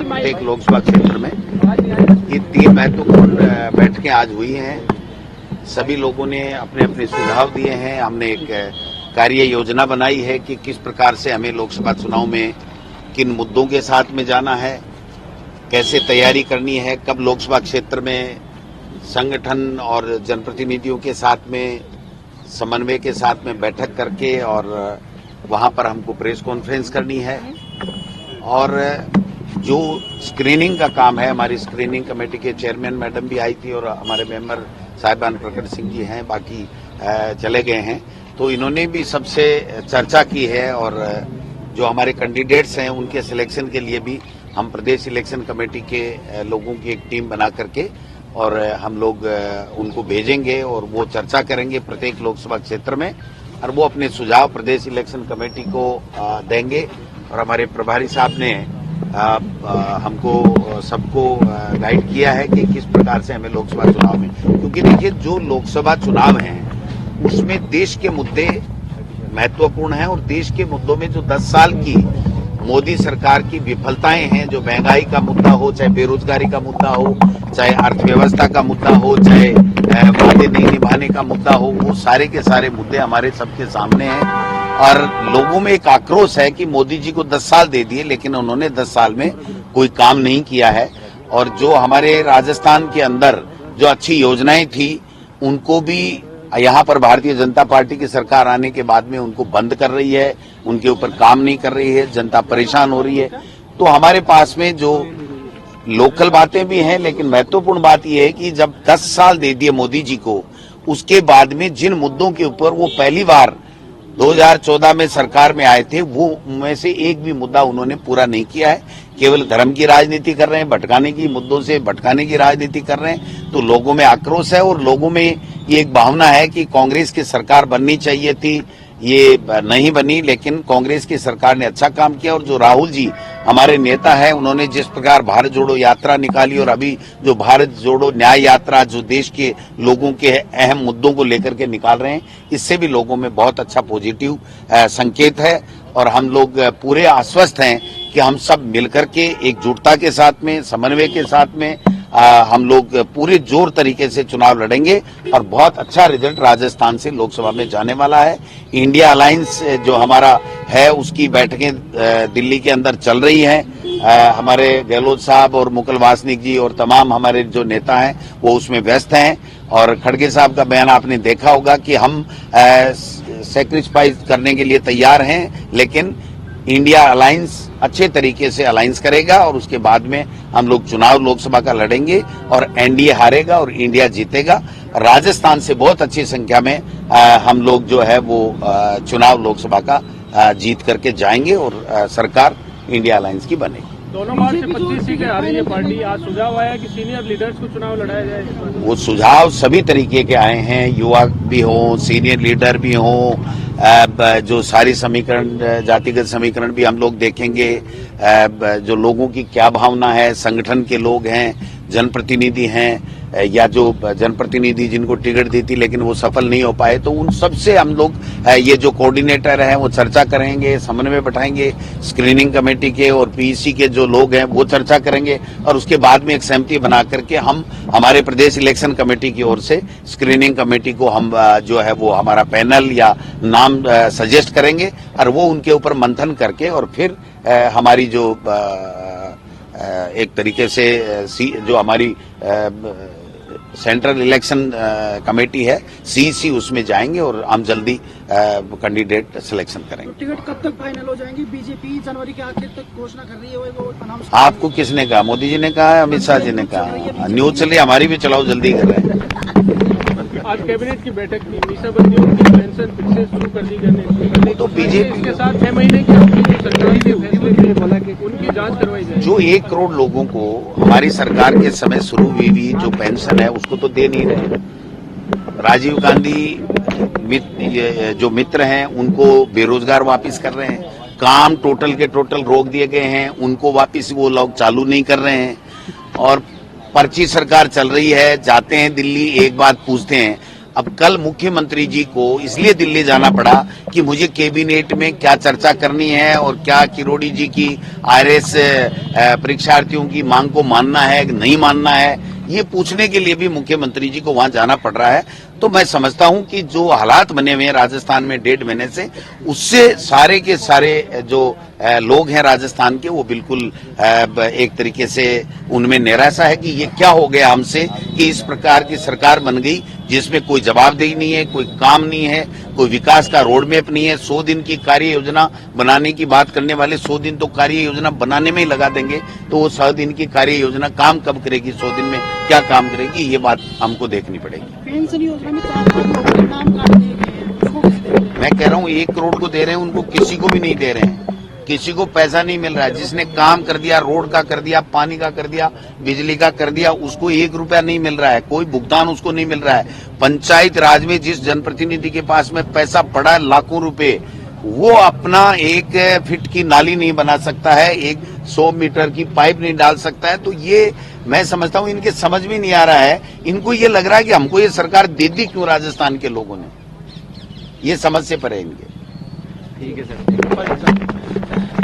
प्रत्येक लोकसभा क्षेत्र में ये 3 महत्वपूर्ण बैठकें आज हुई हैं। सभी लोगों ने अपने अपने सुझाव दिए हैं। हमने एक कार्य योजना बनाई है कि किस प्रकार से हमें लोकसभा चुनाव में किन मुद्दों के साथ में जाना है, कैसे तैयारी करनी है, कब लोकसभा क्षेत्र में संगठन और जनप्रतिनिधियों के साथ में समन्वय के साथ में बैठक करके और वहां पर हमको प्रेस कॉन्फ्रेंस करनी है। और जो स्क्रीनिंग का काम है, हमारी स्क्रीनिंग कमेटी के चेयरमैन मैडम भी आई थी और हमारे मेंबर साहिबान प्रकट सिंह जी हैं, बाकी चले गए हैं, तो इन्होंने भी सबसे चर्चा की है। और जो हमारे कैंडिडेट्स हैं उनके सिलेक्शन के लिए भी हम प्रदेश इलेक्शन कमेटी के लोगों की एक टीम बना करके और हम लोग उनको भेजेंगे और वो चर्चा करेंगे प्रत्येक लोकसभा क्षेत्र में और वो अपने सुझाव प्रदेश इलेक्शन कमेटी को देंगे। और हमारे प्रभारी साहब ने हमको सबको गाइड किया है कि किस प्रकार से हमें लोकसभा चुनाव में, क्योंकि देखिए जो लोकसभा चुनाव हैं उसमें देश के मुद्दे महत्वपूर्ण हैं और देश के मुद्दों में जो 10 साल की मोदी सरकार की विफलताएं हैं, जो महंगाई का मुद्दा हो, चाहे बेरोजगारी का मुद्दा हो, चाहे अर्थव्यवस्था का मुद्दा हो, चाहे वादे नहीं निभाने का मुद्दा हो, वो सारे के सारे मुद्दे हमारे सबके सामने हैं। और लोगों में एक आक्रोश है कि मोदी जी को 10 साल दे दिए लेकिन उन्होंने 10 साल में कोई काम नहीं किया है। और जो हमारे राजस्थान के अंदर जो अच्छी योजनाएं थी उनको भी यहाँ पर भारतीय जनता पार्टी की सरकार आने के बाद में उनको बंद कर रही है, उनके ऊपर काम नहीं कर रही है, जनता परेशान हो रही है। तो हमारे पास में जो लोकल बातें भी हैं, लेकिन महत्वपूर्ण बात यह है कि जब 10 साल दे दिए मोदी जी को, उसके बाद में जिन मुद्दों के ऊपर वो पहली बार 2014 में सरकार में आए थे, वो में से एक भी मुद्दा उन्होंने पूरा नहीं किया है। केवल धर्म की राजनीति कर रहे हैं, भटकाने की मुद्दों से भटकाने की राजनीति कर रहे हैं। तो लोगों में आक्रोश है और लोगों में ये एक भावना है कि कांग्रेस की सरकार बननी चाहिए थी, ये नहीं बनी, लेकिन कांग्रेस की सरकार ने अच्छा काम किया। और जो राहुल जी हमारे नेता हैं, उन्होंने जिस प्रकार भारत जोड़ो यात्रा निकाली और अभी जो भारत जोड़ो न्याय यात्रा जो देश के लोगों के अहम मुद्दों को लेकर के निकाल रहे हैं, इससे भी लोगों में बहुत अच्छा पॉजिटिव संकेत है। और हम लोग पूरे आश्वस्त हैं कि हम सब मिलकर के एकजुटता के साथ में, समन्वय के साथ में हम लोग पूरे जोर तरीके से चुनाव लड़ेंगे और बहुत अच्छा रिजल्ट राजस्थान से लोकसभा में जाने वाला है। इंडिया अलायंस जो हमारा है उसकी बैठकें दिल्ली के अंदर चल रही हैं। हमारे गहलोत साहब और मुकुल वासनिक जी और तमाम हमारे जो नेता हैं वो उसमें व्यस्त हैं। और खड़गे साहब का बयान आपने देखा होगा कि हम सैक्रिफाइस करने के लिए तैयार हैं, लेकिन इंडिया अलायंस अच्छे तरीके से अलायंस करेगा और उसके बाद में हम लोग चुनाव लोकसभा का लड़ेंगे और एनडीए हारेगा और इंडिया जीतेगा। राजस्थान से बहुत अच्छी संख्या में हम लोग जो है वो चुनाव लोकसभा का जीत करके जाएंगे और सरकार इंडिया अलायंस की बनेगी। दोनों मार्च से 25 सीटें आ रही है पार्टी। आज सुझाव आया कि सीनियर लीडर्स को चुनाव लड़ाया जाए। वो सुझाव सभी तरीके के आए हैं, युवा भी हों, सीनियर लीडर भी हों, जो सारी समीकरण जातिगत समीकरण भी हम लोग देखेंगे, जो लोगों की क्या भावना है, संगठन के लोग हैं, जनप्रतिनिधि हैं या जो जनप्रतिनिधि जिनको टिकट दी थी लेकिन वो सफल नहीं हो पाए, तो उन सब से हम लोग ये जो कोऑर्डिनेटर हैं वो चर्चा करेंगे, समन्वय बैठाएंगे, स्क्रीनिंग कमेटी के और पीईसी के जो लोग हैं वो चर्चा करेंगे और उसके बाद में एक सहमति बना करके हम हमारे प्रदेश इलेक्शन कमेटी की ओर से स्क्रीनिंग कमेटी को हम जो है वो हमारा पैनल या नाम सजेस्ट करेंगे और वो उनके ऊपर मंथन करके और फिर हमारी जो एक तरीके से जो हमारी सेंट्रल इलेक्शन कमेटी है सीईसी, उसमें जाएंगे और हम जल्दी कैंडिडेट सिलेक्शन करेंगे। तो टिकट कब तक फाइनल हो जाएंगी? बीजेपी जनवरी के आखिर तक घोषणा कर रही है, वो अनाउंस। आपको किसने कहा? मोदी जी ने कहा है, अमित शाह जी ने कहा, न्यूज चलिए, हमारी भी चलाओ, जल्दी कर रहे हैं। आज कैबिनेट की बैठक थी, मीसाबंदी उनकी पेंशन फिर से शुरू कर दी गई, तो बीजेपी के साथ 6 महीने की सरकारी के फैसले थे, बोला कि उनकी जांच करवाई जाए। जो 1 करोड़ लोगों को हमारी सरकार के समय शुरू हुई जो पेंशन है उसको तो दे नहीं रहे। राजीव गांधी जो मित्र हैं उनको बेरोजगार वापिस कर रहे हैं, काम टोटल के टोटल रोक दिए गए हैं, उनको वापिस वो लोग चालू नहीं कर रहे हैं। और पर्ची सरकार चल रही है, जाते हैं दिल्ली, एक बात पूछते हैं, अब कल मुख्यमंत्री जी को इसलिए दिल्ली जाना पड़ा कि मुझे कैबिनेट में क्या चर्चा करनी है और क्या किरोड़ी जी की आरएस परीक्षार्थियों की मांग को मानना है नहीं मानना है, ये पूछने के लिए भी मुख्यमंत्री जी को वहां जाना पड़ रहा है। तो मैं समझता हूं कि जो हालात बने हुए हैं राजस्थान में 1.5 महीने से, उससे सारे के सारे जो लोग हैं राजस्थान के, वो बिल्कुल एक तरीके से उनमें निराशा है कि ये क्या हो गया हमसे कि इस प्रकार की सरकार बन गई जिसमें कोई जवाबदेही नहीं है, कोई काम नहीं है, कोई विकास का रोड मैप नहीं है। 100 दिन की कार्य योजना बनाने की बात करने वाले 100 दिन तो कार्य योजना बनाने में ही लगा देंगे, तो वो 100 दिन की कार्य योजना काम कब करेगी? 100 दिन में क्या काम करेगी? ये बात हमको देखनी पड़ेगी। पेंशन योजना में 4 लाख लोगों के नाम काट दिए गए हैं, उसको कैसे देख रहे हैं? मैं कह रहा हूँ 1 करोड़ को दे रहे हैं, उनको किसी को भी नहीं दे रहे हैं, किसी को पैसा नहीं मिल रहा है। जिसने काम कर दिया, रोड का कर दिया, पानी का कर दिया, बिजली का कर दिया, उसको 1 रुपया नहीं मिल रहा है, कोई भुगतान उसको नहीं मिल रहा है। पंचायत राज में जिस जनप्रतिनिधि के पास में पैसा पड़ा है लाखों रुपए, वो अपना 1 फीट की नाली नहीं बना सकता है, 100 मीटर की पाइप नहीं डाल सकता है। तो ये मैं समझता हूँ इनके समझ में नहीं आ रहा है। इनको ये लग रहा है कि हमको ये सरकार दे दी क्यों राजस्थान के लोगों ने, ये समझ से परे इनके। ठीक है सर।